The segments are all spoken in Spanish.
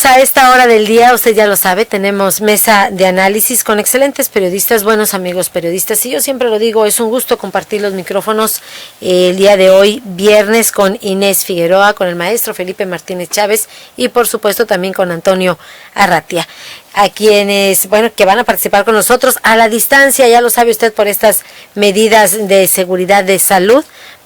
Pues a esta hora del día, usted ya lo sabe, tenemos mesa de análisis con excelentes periodistas, buenos amigos periodistas, y yo siempre lo digo, es un gusto compartir los micrófonos el día de hoy, viernes, con Inés Figueroa, con el maestro Felipe Martínez Chávez y por supuesto también con Antonio Arratia, a quienes, que van a participar con nosotros a la distancia, ya lo sabe usted, por estas medidas de seguridad de salud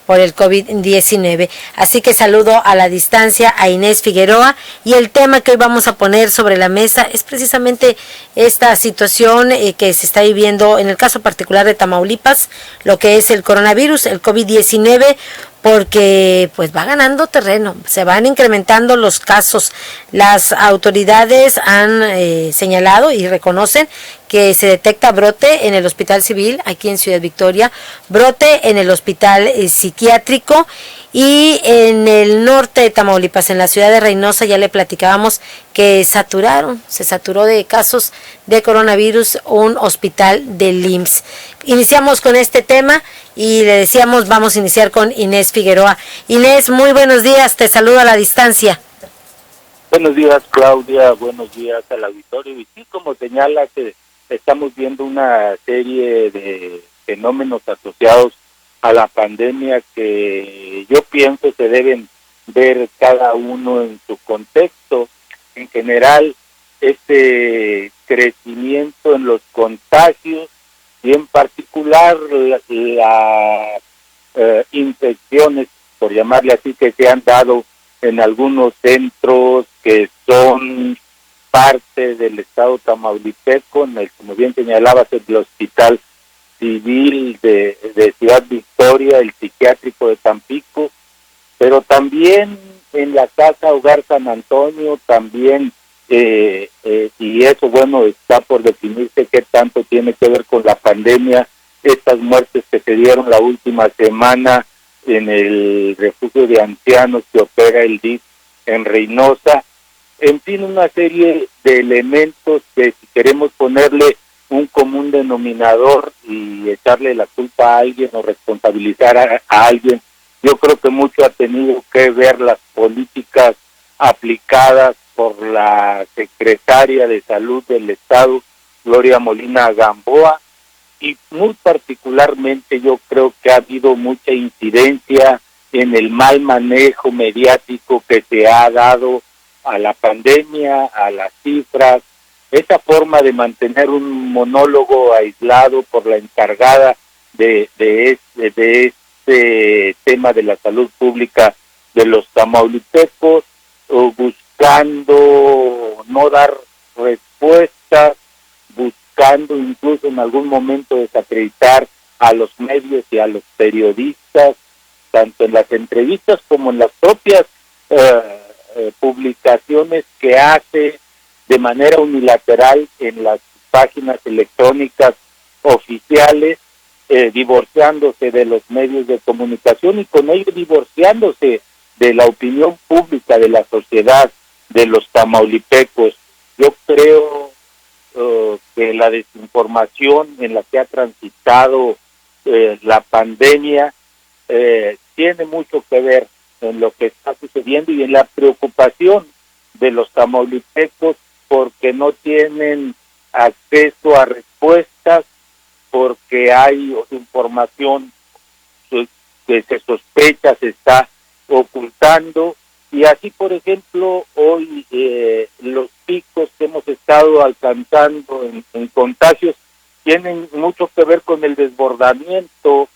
por el COVID-19. Así que saludo a la distancia a Inés Figueroa, y el tema que hoy vamos a poner sobre la mesa es precisamente esta situación que se está viviendo en el caso particular de Tamaulipas, lo que es el coronavirus, el COVID-19, porque pues va ganando terreno, se van incrementando los casos. Las autoridades han señalado y reconocen que se detecta brote en el Hospital Civil aquí en Ciudad Victoria, brote en el Hospital Psiquiátrico, y en el norte de Tamaulipas, en la ciudad de Reynosa, ya le platicábamos que se saturó de casos de coronavirus un hospital del IMSS. Iniciamos con este tema y le decíamos, vamos a iniciar con Inés Figueroa. Inés, muy buenos días, te saludo a la distancia. Buenos días, Claudia, buenos días al auditorio. Y sí, como señala, que estamos viendo una serie de fenómenos asociados a la pandemia que yo pienso se deben ver cada uno en su contexto. En general, este crecimiento en los contagios y en particular las infecciones, por llamarle así, que se han dado en algunos centros que son parte del estado tamaulipeco, en el, como bien señalabas, el Hospital Civil de Ciudad Victoria, el psiquiátrico de Tampico, pero también en la Casa Hogar San Antonio, también, y eso, está por definirse qué tanto tiene que ver con la pandemia, estas muertes que se dieron la última semana en el refugio de ancianos que opera el DIF en Reynosa. En fin, una serie de elementos que, si queremos ponerle un común denominador y echarle la culpa a alguien o responsabilizar a alguien, yo creo que mucho ha tenido que ver las políticas aplicadas por la secretaria de Salud del Estado, Gloria Molina Gamboa, y muy particularmente yo creo que ha habido mucha incidencia en el mal manejo mediático que se ha dado a la pandemia, a las cifras, esa forma de mantener un monólogo aislado por la encargada de este tema de la salud pública de los tamaulipecos, buscando no dar respuestas, buscando incluso en algún momento desacreditar a los medios y a los periodistas, tanto en las entrevistas como en las propias publicaciones que hace de manera unilateral en las páginas electrónicas oficiales, divorciándose de los medios de comunicación y con ello divorciándose de la opinión pública de la sociedad de los tamaulipecos. Yo creo que la desinformación en la que ha transitado la pandemia tiene mucho que ver en lo que está sucediendo y en la preocupación de los tamaulipecos porque no tienen acceso a respuestas, porque hay información que se sospecha se está ocultando, y así, por ejemplo, hoy los picos que hemos estado alcanzando en contagios tienen mucho que ver con el desbordamiento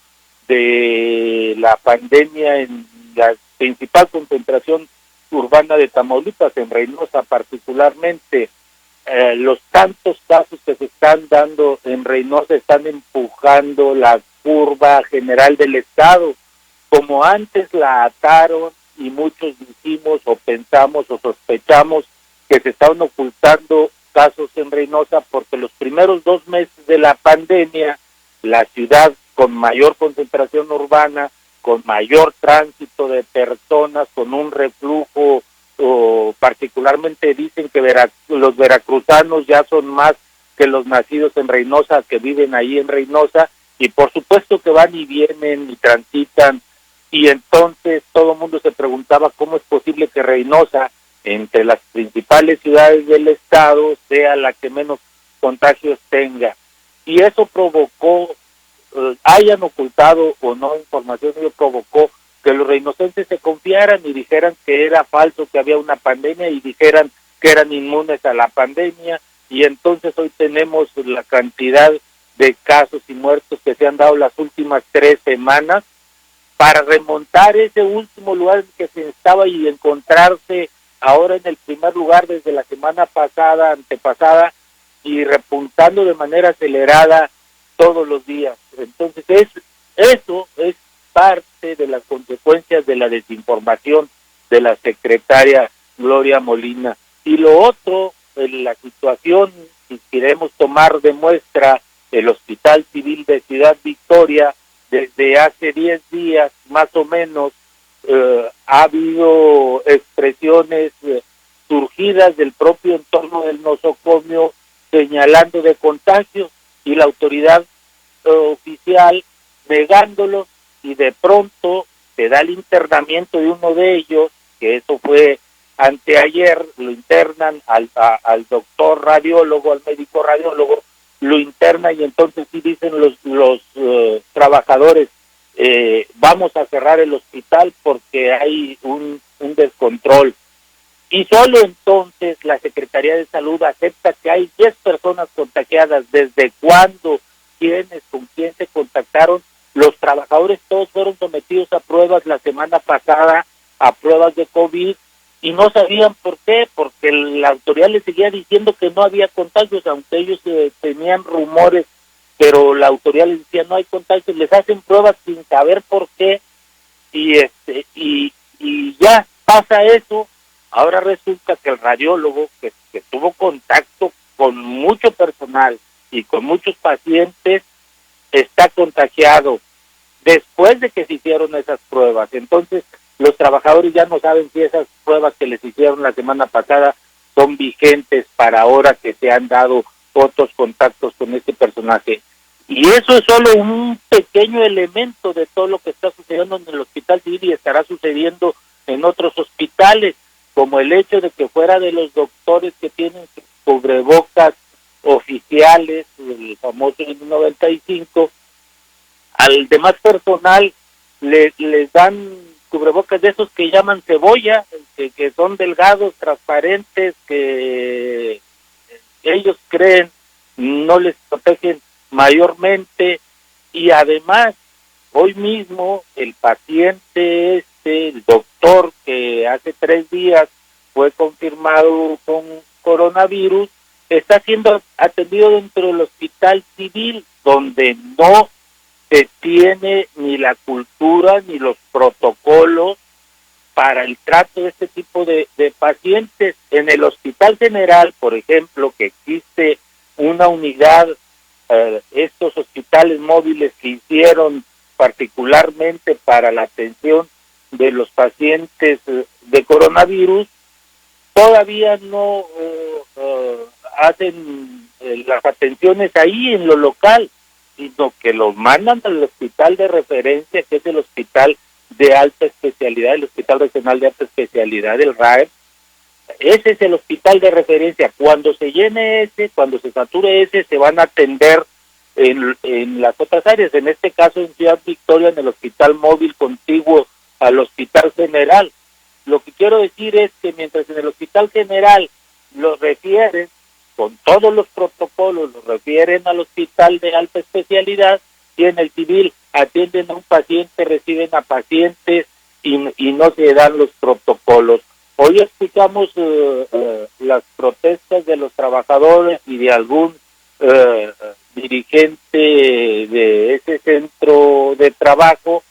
de la pandemia en la principal concentración urbana de Tamaulipas, en Reynosa particularmente. Los tantos casos que se están dando en Reynosa están empujando la curva general del estado. Como antes la ataron y muchos dijimos o pensamos o sospechamos que se estaban ocultando casos en Reynosa porque los primeros 2 meses de la pandemia, la ciudad con mayor concentración urbana, con mayor tránsito de personas, con un reflujo, particularmente dicen que los veracruzanos ya son más que los nacidos en Reynosa, que viven ahí en Reynosa, y por supuesto que van y vienen y transitan, y entonces todo el mundo se preguntaba cómo es posible que Reynosa, entre las principales ciudades del estado sea la que menos contagios tenga. Y eso provocó, hayan ocultado o no información, eso provocó que los reynosenses se confiaran y dijeran que era falso, que había una pandemia, y dijeran que eran inmunes a la pandemia, y entonces hoy tenemos la cantidad de casos y muertos que se han dado las últimas 3 semanas, para remontar ese último lugar en que se estaba y encontrarse ahora en el primer lugar desde la semana pasada, antepasada, y repuntando de manera acelerada todos los días. Entonces eso es parte de las consecuencias de la desinformación de la secretaria Gloria Molina. Y lo otro, la situación, si queremos tomar de muestra el Hospital Civil de Ciudad Victoria, desde hace 10 días más o menos, ha habido expresiones surgidas del propio entorno del nosocomio señalando de contagios, y la autoridad oficial negándolos, y de pronto se da el internamiento de uno de ellos, que eso fue anteayer, lo internan al doctor radiólogo, al médico radiólogo, lo interna, y entonces sí dicen los trabajadores, vamos a cerrar el hospital porque hay un descontrol. Y solo entonces la Secretaría de Salud acepta que hay 10 personas contagiadas. ¿Desde cuándo? ¿Quiénes? ¿Con quién se contactaron? Los trabajadores todos fueron sometidos a pruebas la semana pasada, a pruebas de COVID, y no sabían por qué, porque la autoridad les seguía diciendo que no había contagios, aunque ellos tenían rumores, pero la autoridad les decía no hay contagios, les hacen pruebas sin saber por qué, y ya pasa eso. Ahora resulta que el radiólogo que tuvo contacto con mucho personal y con muchos pacientes está contagiado después de que se hicieron esas pruebas. Entonces los trabajadores ya no saben si esas pruebas que les hicieron la semana pasada son vigentes para ahora que se han dado otros contactos con este personaje. Y eso es solo un pequeño elemento de todo lo que está sucediendo en el Hospital Civil y estará sucediendo en otros hospitales, como el hecho de que fuera de los doctores que tienen cubrebocas oficiales, el famoso N95, al demás personal les dan cubrebocas de esos que llaman cebolla, que son delgados, transparentes, que ellos creen no les protegen mayormente. Y además, hoy mismo el paciente el doctor que hace 3 días fue confirmado con coronavirus, está siendo atendido dentro del Hospital Civil, donde no se tiene ni la cultura ni los protocolos para el trato de este tipo de pacientes. En el Hospital General, por ejemplo, que existe una unidad, estos hospitales móviles que hicieron particularmente para la atención de los pacientes de coronavirus, todavía no hacen las atenciones ahí en lo local, sino que los mandan al hospital de referencia, que es el hospital de alta especialidad, el Hospital Regional de Alta Especialidad, el RAEP. Ese es el hospital de referencia. Cuando se llene ese, cuando se sature ese, se van a atender en las otras áreas, en este caso en Ciudad Victoria, en el hospital móvil contiguo al Hospital General. Lo que quiero decir es que mientras en el Hospital General los refieren con todos los protocolos, los refieren al hospital de alta especialidad, y en el civil atienden a un paciente, reciben a pacientes y no se dan los protocolos. Hoy escuchamos las protestas de los trabajadores y de algún dirigente de ese centro de trabajo,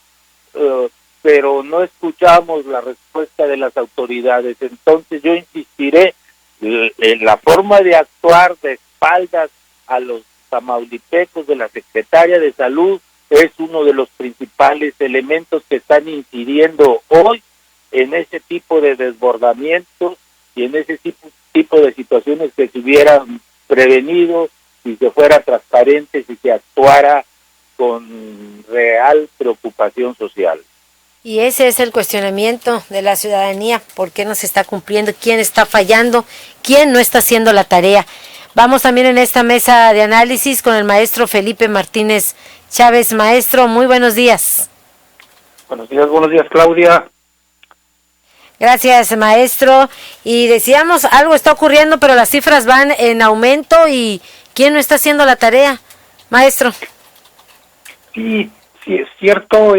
pero no escuchamos la respuesta de las autoridades. Entonces yo insistiré en la forma de actuar de espaldas a los tamaulipecos de la Secretaria de Salud. Es uno de los principales elementos que están incidiendo hoy en ese tipo de desbordamientos y en ese tipo de situaciones que se hubieran prevenido si se fuera transparente, si se actuara con real preocupación social. Y ese es el cuestionamiento de la ciudadanía. ¿Por qué no se está cumpliendo? ¿Quién está fallando? ¿Quién no está haciendo la tarea? Vamos también en esta mesa de análisis con el maestro Felipe Martínez Chávez. Maestro, muy buenos días. Buenos días, Claudia. Gracias, maestro. Y decíamos, algo está ocurriendo, pero las cifras van en aumento. ¿Y quién no está haciendo la tarea, maestro? Sí, es cierto.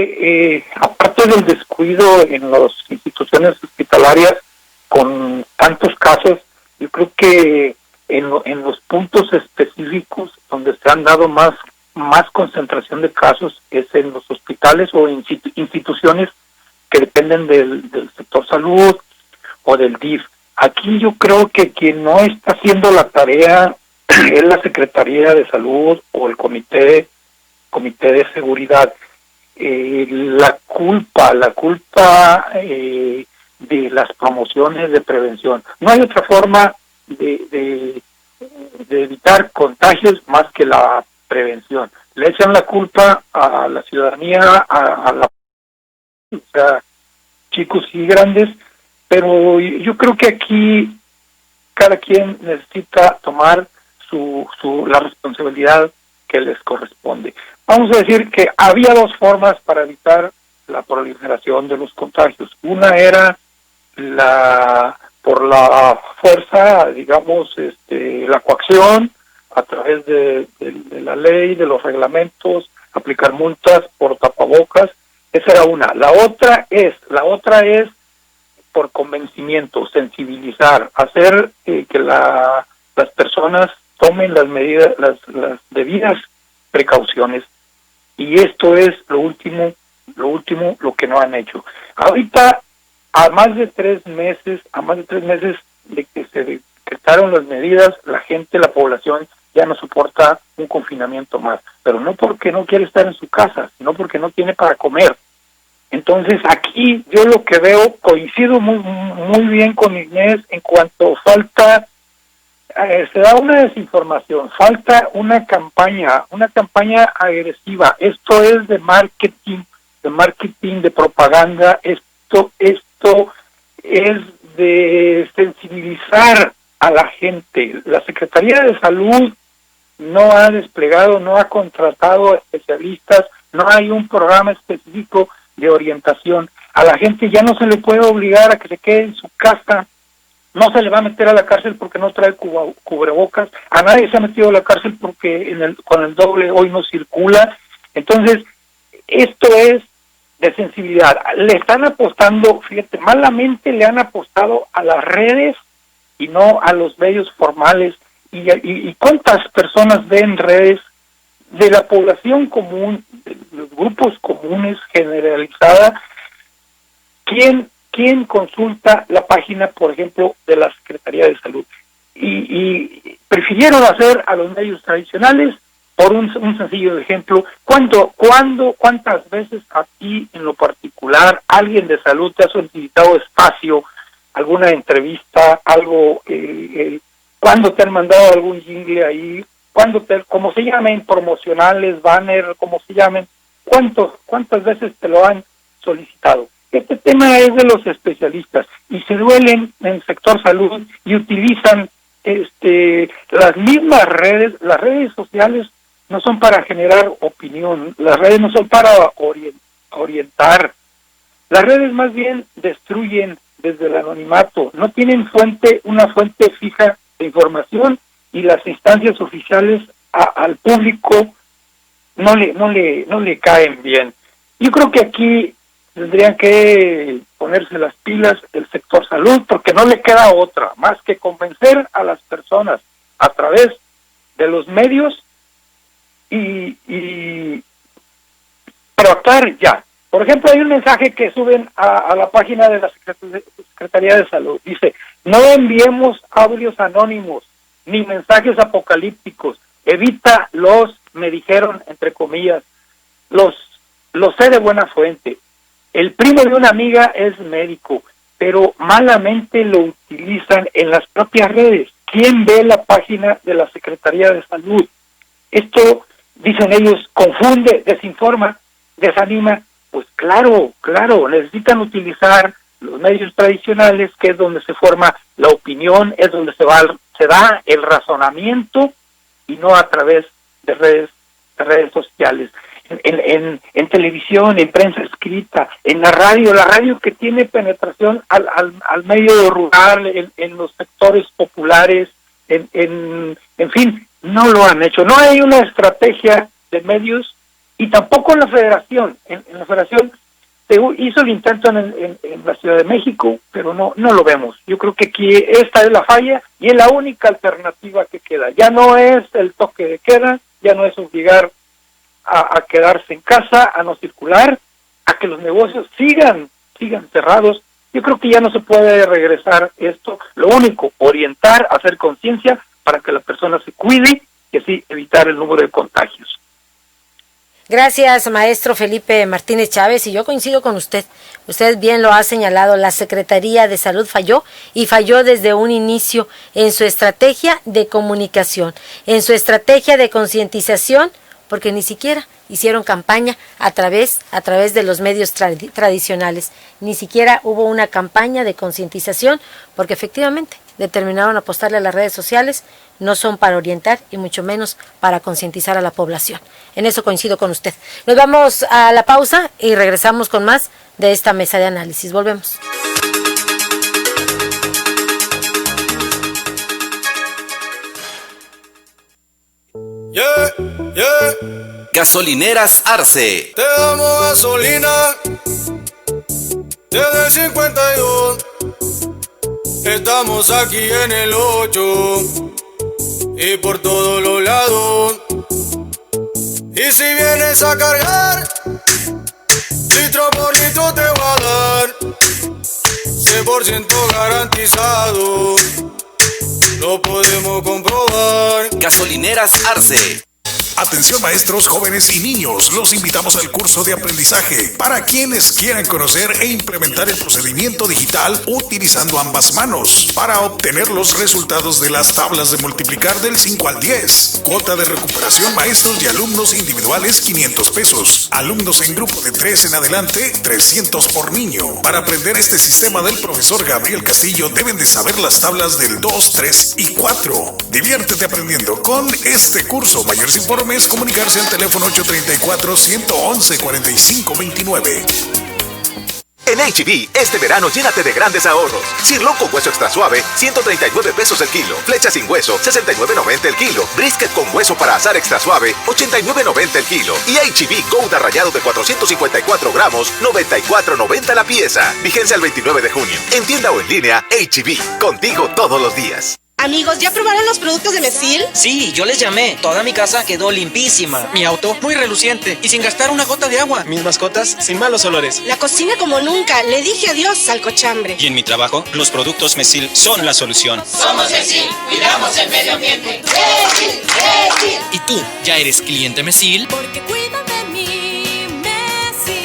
Aparte del descuido en las instituciones hospitalarias con tantos casos, yo creo que en los puntos específicos donde se han dado más concentración de casos es en los hospitales o en instituciones que dependen del sector salud o del DIF. Aquí yo creo que quien no está haciendo la tarea es la Secretaría de Salud o el Comité de Seguridad. La culpa de las promociones de prevención. No hay otra forma de evitar contagios más que la prevención. Le echan la culpa a la ciudadanía, o sea, chicos y grandes, pero yo creo que aquí cada quien necesita tomar la responsabilidad que les corresponde. Vamos a decir que había dos formas para evitar la proliferación de los contagios. Una era por la fuerza, digamos, la coacción a través de la ley, de los reglamentos, aplicar multas por tapabocas. Esa era una. La otra es por convencimiento, sensibilizar, hacer que las personas tomen las medidas, las debidas precauciones. Y esto es lo último, lo que no han hecho. Ahorita, a más de 3 meses de que se decretaron las medidas, la población ya no soporta un confinamiento más, pero no porque no quiere estar en su casa, sino porque no tiene para comer. Entonces aquí yo lo que veo, coincido muy bien con Inés en cuanto falta, se da una desinformación, falta una campaña agresiva. Esto es de marketing, de propaganda, esto es de sensibilizar a la gente. La Secretaría de Salud no ha desplegado, no ha contratado especialistas, no hay un programa específico de orientación. A la gente ya no se le puede obligar a que se quede en su casa, no se le va a meter a la cárcel porque no trae cubrebocas, a nadie se ha metido a la cárcel porque con el doble hoy no circula. Entonces, esto es de sensibilidad. Le están apostando, fíjate, malamente le han apostado a las redes y no a los medios formales. Y cuántas personas ven redes de la población común, de los grupos comunes generalizada. ¿Quién consulta la página, por ejemplo, de la Secretaría de Salud? Y prefirieron hacer a los medios tradicionales por un sencillo ejemplo. ¿Cuántas veces a ti en lo particular alguien de salud te ha solicitado espacio, alguna entrevista, algo, cuándo te han mandado algún jingle ahí, como se llamen, promocionales, banner, como se llamen, cuántas veces te lo han solicitado? Este tema es de los especialistas y se duelen en el sector salud y utilizan las mismas redes. Las redes sociales no son para generar opinión, las redes no son para orientar. Las redes más bien destruyen desde el anonimato, no tienen una fuente fija de información y las instancias oficiales al público no le caen bien. Yo creo que aquí tendrían que ponerse las pilas el sector salud, porque no le queda otra más que convencer a las personas a través de los medios y pero actuar ya. Por ejemplo, hay un mensaje que suben a la página de la Secretaría de Salud. Dice: no enviemos audios anónimos ni mensajes apocalípticos. Evita me dijeron, entre comillas, los sé de buena fuente. El primo de una amiga es médico, pero malamente lo utilizan en las propias redes. ¿Quién ve la página de la Secretaría de Salud? Esto, dicen ellos, confunde, desinforma, desanima, pues claro, necesitan utilizar los medios tradicionales, que es donde se forma la opinión, es donde se da el razonamiento, y no a través de redes sociales. En televisión, en prensa escrita, en la radio que tiene penetración al medio rural, en los sectores populares, en fin, no lo han hecho. No hay una estrategia de medios, y tampoco en la federación. En la federación se hizo el intento en la Ciudad de México, pero no lo vemos. Yo creo que aquí esta es la falla, y es la única alternativa que queda. Ya no es el toque de queda, ya no es obligar a quedarse en casa, a no circular, a que los negocios sigan cerrados. Yo creo que ya no se puede regresar esto. Lo único, orientar, hacer conciencia para que la persona se cuide y así evitar el número de contagios. Gracias, maestro Felipe Martínez Chávez, y yo coincido con usted. Usted bien lo ha señalado, la Secretaría de Salud falló, y falló desde un inicio en su estrategia de comunicación, en su estrategia de concientización, porque ni siquiera hicieron campaña a través de los medios tradicionales. Ni siquiera hubo una campaña de concientización, porque efectivamente determinaron apostarle a las redes sociales. No son para orientar y mucho menos para concientizar a la población. En eso coincido con usted. Nos vamos a la pausa y regresamos con más de esta mesa de análisis. Volvemos. Gasolineras Arce. Te damos gasolina desde el 52. Estamos aquí en el 8 y por todos los lados. Y si vienes a cargar, litro por litro te va a dar 100% garantizado. Lo podemos comprobar. Gasolineras Arce. Atención maestros, jóvenes y niños, los invitamos al curso de aprendizaje para quienes quieran conocer e implementar el procedimiento digital utilizando ambas manos para obtener los resultados de las tablas de multiplicar del 5 al 10. Cuota de recuperación maestros y alumnos individuales 500 pesos. Alumnos en grupo de 3 en adelante 300 por niño. Para aprender este sistema del profesor Gabriel Castillo deben de saber las tablas del 2, 3 y 4. Diviértete aprendiendo con este curso. Mayores informes, comunicarse al teléfono 834-111-4529. En H-E-B, este verano llénate de grandes ahorros. Cirlón con hueso extra suave, 139 pesos el kilo. Flecha sin hueso, 69.90 el kilo. Brisket con hueso para asar extra suave, 89.90 el kilo. Y H-E-B Gouda rallado de 454 gramos, 94.90 la pieza. Vigencia el 29 de junio. En tienda o en línea, H-E-B. Contigo todos los días. Amigos, ¿ya probaron los productos de Mesil? Sí, yo les llamé. Toda mi casa quedó limpísima. Mi auto muy reluciente y sin gastar una gota de agua. Mis mascotas sin malos olores. La cocina como nunca. Le dije adiós al cochambre. Y en mi trabajo, los productos Mesil son la solución. Somos Mesil, cuidamos el medio ambiente. Mesil, Mesil. ¿Y tú ya eres cliente Mesil? Porque cuidan de mí, Mesil.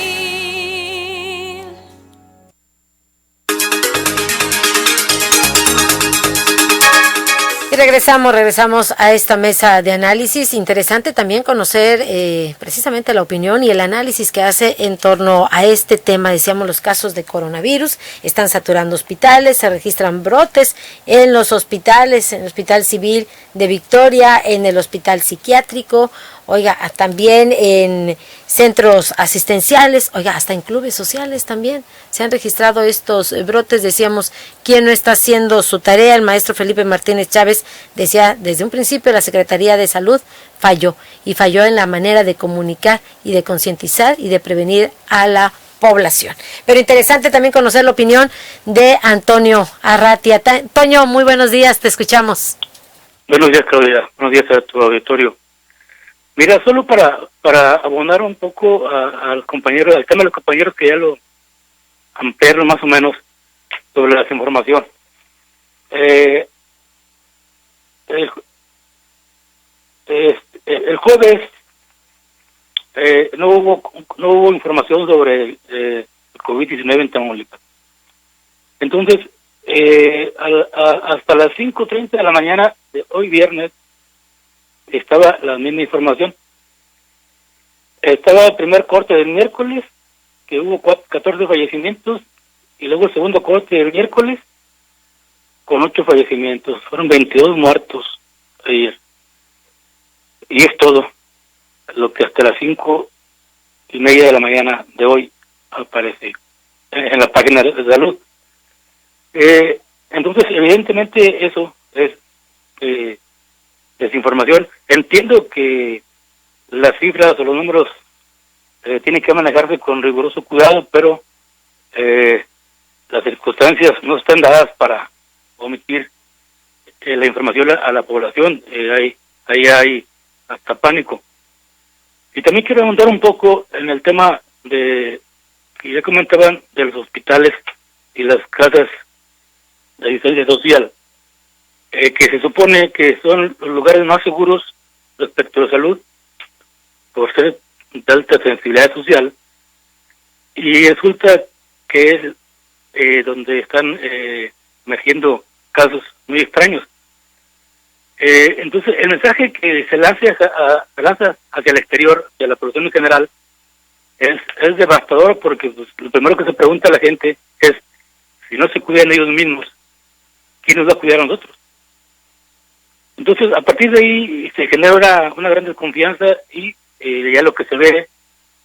Regresamos a esta mesa de análisis. Interesante también conocer precisamente la opinión y el análisis que hace en torno a este tema. Decíamos, los casos de coronavirus están saturando hospitales, se registran brotes en los hospitales, en el Hospital Civil de Victoria, en el Hospital Psiquiátrico, oiga, también en centros asistenciales, oiga, hasta en clubes sociales también se han registrado estos brotes. Decíamos, ¿quién no está haciendo su tarea? El maestro Felipe Martínez Chávez decía, desde un principio la Secretaría de Salud falló en la manera de comunicar y de concientizar y de prevenir a la población. Pero interesante también conocer la opinión de Antonio Arratia. Toño, muy buenos días, te escuchamos. Buenos días, Claudia. Buenos días a tu auditorio. Mira, solo para abonar un poco al compañero, al tema de los compañeros que ya lo ampliaron más o menos sobre la información. El jueves no hubo información sobre el COVID-19 en Tamaulipas. Entonces, hasta las 5:30 de la mañana de hoy viernes estaba la misma información. Estaba el primer corte del miércoles que hubo 14 fallecimientos, y luego el segundo corte el miércoles con 8 fallecimientos. Fueron 22 muertos ayer. Y es todo lo que hasta las 5:30 de la mañana de hoy aparece en la página de salud. Entonces, evidentemente, eso es desinformación. Entiendo que las cifras o los números tienen que manejarse con riguroso cuidado, pero las circunstancias no están dadas para omitir la información a la población. Ahí hay hasta pánico. Y también quiero preguntar un poco en el tema de que ya comentaban de los hospitales y las casas de asistencia social, que se supone que son los lugares más seguros respecto a la salud por ser de alta sensibilidad social, y resulta que es donde están emergiendo casos muy extraños. Entonces, el mensaje que se lanza hacia el exterior, hacia la población en general, es devastador, porque pues, lo primero que se pregunta a la gente es, si no se cuidan ellos mismos, ¿quién nos va a cuidar a nosotros? Entonces, a partir de ahí se genera una gran desconfianza, y ya lo que se ve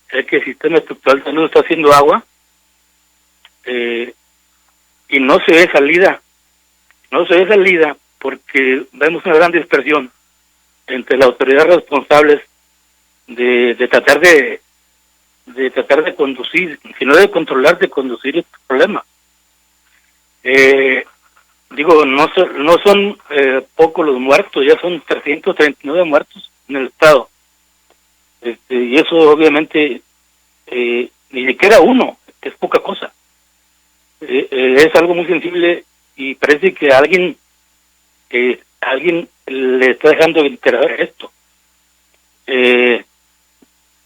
es que el sistema estructural de salud está haciendo agua, y no se ve salida. No se ve salida porque vemos una gran dispersión entre las autoridades responsables de tratar de conducir, sino de controlar, de conducir este problema. Digo, no son pocos los muertos, ya son 339 muertos en el estado. Y eso obviamente ni siquiera uno, es poca cosa. Es algo muy sensible, y parece que alguien le está dejando de interesar esto.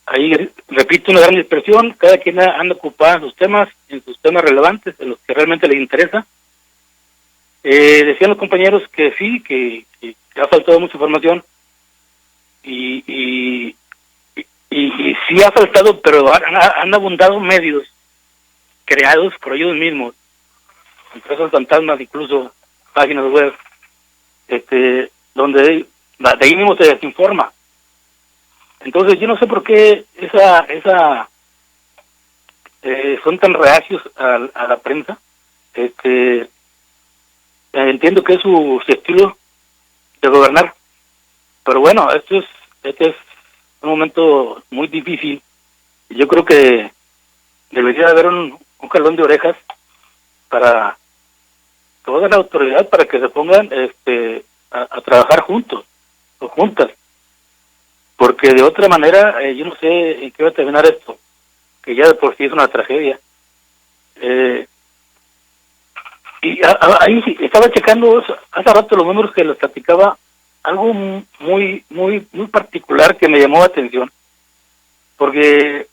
Ahí, repito, una gran dispersión, cada quien anda ocupada en sus temas relevantes, en los que realmente les interesa. Decían los compañeros que sí, que ha faltado mucha información, y sí ha faltado, pero han abundado medios creados por ellos mismos, empresas fantasmas, incluso páginas web, donde de ahí mismo se desinforma. Entonces yo no sé por qué son tan reacios a la prensa. Entiendo que es su estilo de gobernar, pero bueno, este es un momento muy difícil, y yo creo que debería haber un jalón de orejas para toda la autoridad, para que se pongan a trabajar juntos o juntas, porque de otra manera yo no sé en qué va a terminar esto, que ya de por sí es una tragedia. Y ahí estaba checando hace rato los números que les platicaba, algo muy muy muy particular que me llamó la atención, porque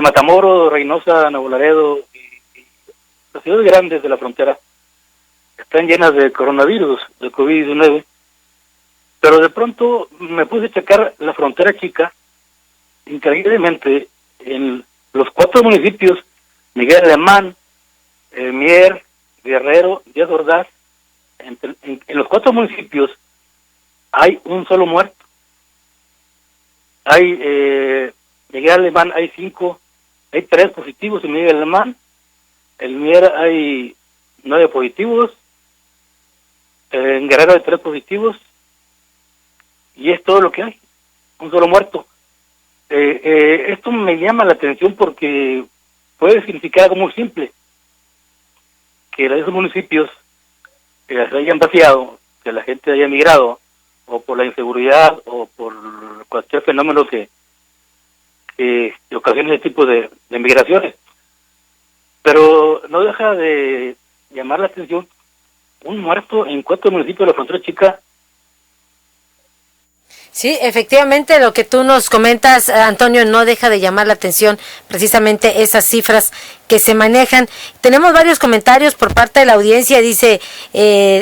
Matamoros, Reynosa, Nuevo Laredo y las ciudades grandes de la frontera están llenas de coronavirus, de COVID-19, pero de pronto me puse a checar la frontera chica. Increíblemente, en los 4 municipios, Miguel Alemán, Mier, Guerrero, Díaz Ordaz, en los 4 municipios hay un solo muerto. Hay Miguel Alemán hay 5, hay 3 positivos en Miguel Alemán. En Mier hay 9 positivos. En Guerrero hay 3 positivos. Y es todo lo que hay, un solo muerto. Esto me llama la atención porque puede significar algo muy simple, que esos municipios se hayan vaciado, que la gente haya migrado, o por la inseguridad, o por cualquier fenómeno que ocasione ese tipo de migraciones. Pero no deja de llamar la atención un muerto en 4 municipios de la frontera chica. Sí, efectivamente, lo que tú nos comentas, Antonio, no deja de llamar la atención precisamente esas cifras que se manejan. Tenemos varios comentarios por parte de la audiencia. Dice,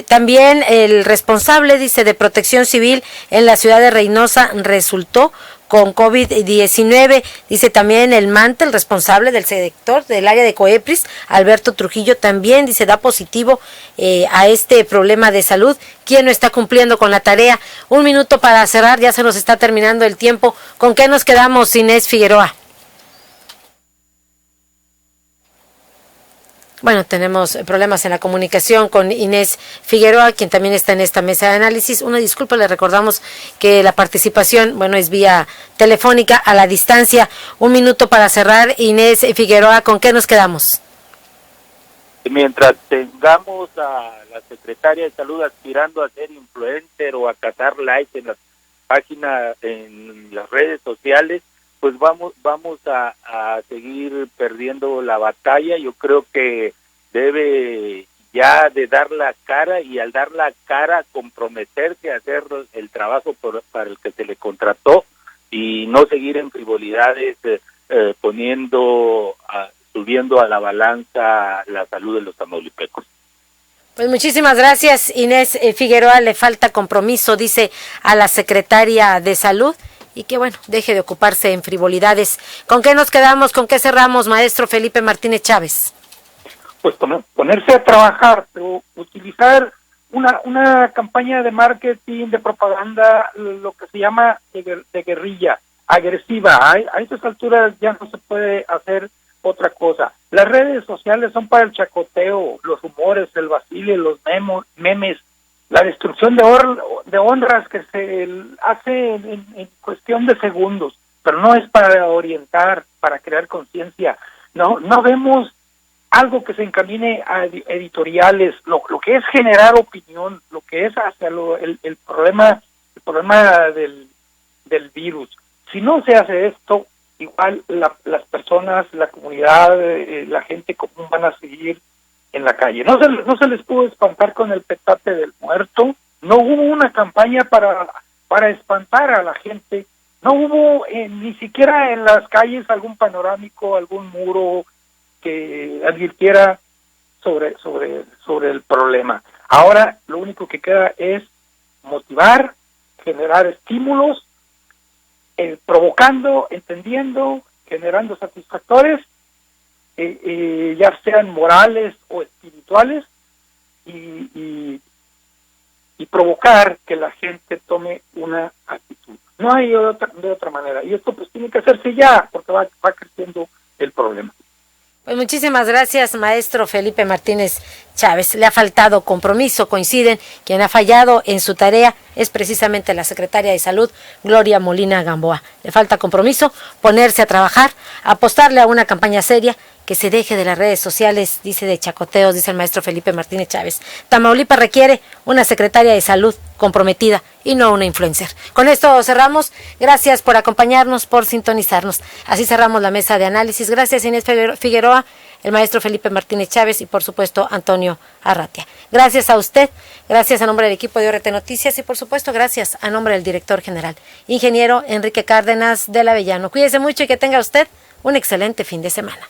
también el responsable, dice, de Protección Civil en la ciudad de Reynosa resultó con COVID-19. Dice también el MANTE, el responsable del sector del área de COEPRIS, Alberto Trujillo, también dice da positivo a este problema de salud. ¿Quién no está cumpliendo con la tarea? Un minuto para cerrar, ya se nos está terminando el tiempo. ¿Con qué nos quedamos, Inés Figueroa? Bueno, tenemos problemas en la comunicación con Inés Figueroa, quien también está en esta mesa de análisis. Una disculpa, le recordamos que la participación, bueno, es vía telefónica a la distancia. Un minuto para cerrar, Inés Figueroa, ¿con qué nos quedamos? Mientras tengamos a la secretaria de Salud aspirando a ser influencer o a cazar likes en las páginas, en las redes sociales, pues vamos a seguir perdiendo la batalla. Yo creo que debe ya de dar la cara, y al dar la cara comprometerse a hacer el trabajo para el que se le contrató, y no seguir en frivolidades subiendo a la balanza la salud de los tamaulipecos. Pues muchísimas gracias, Inés Figueroa. Le falta compromiso, dice a la secretaria de Salud, y que bueno, deje de ocuparse en frivolidades. ¿Con qué nos quedamos? ¿Con qué cerramos, maestro Felipe Martínez Chávez? Pues ponerse a trabajar, pero utilizar una campaña de marketing, de propaganda, lo que se llama de guerrilla, agresiva. A estas alturas ya no se puede hacer otra cosa. Las redes sociales son para el chacoteo, los humores, el vacile, los memes, la destrucción de honras que se hace en cuestión de segundos, pero no es para orientar, para crear conciencia. No vemos algo que se encamine a editoriales, lo que es generar opinión, lo que es hacia el problema del virus. Si no se hace esto, igual las personas, la comunidad, la gente común van a seguir en la calle. No se les pudo espantar con el petate del muerto, no hubo una campaña para espantar a la gente, no hubo ni siquiera en las calles algún panorámico, algún muro que advirtiera sobre el problema. Ahora lo único que queda es motivar, generar estímulos, provocando, entendiendo, generando satisfactores, ya sean morales o espirituales, y provocar que la gente tome una actitud. No hay de otra manera, y esto pues tiene que hacerse ya, porque va creciendo el problema. Pues muchísimas gracias, maestro Felipe Martínez Chávez. Le ha faltado compromiso, coinciden. Quien ha fallado en su tarea es precisamente la secretaria de Salud, Gloria Molina Gamboa. Le falta compromiso, ponerse a trabajar, apostarle a una campaña seria, que se deje de las redes sociales, dice, de chacoteos, dice el maestro Felipe Martínez Chávez. Tamaulipas requiere una secretaria de Salud comprometida y no una influencer. Con esto cerramos. Gracias por acompañarnos, por sintonizarnos. Así cerramos la mesa de análisis. Gracias, Inés Figueroa, el maestro Felipe Martínez Chávez y, por supuesto, Antonio Arratia. Gracias a usted, gracias a nombre del equipo de ORT Noticias y, por supuesto, gracias a nombre del director general, ingeniero Enrique Cárdenas del Avellano. Cuídese mucho y que tenga usted un excelente fin de semana.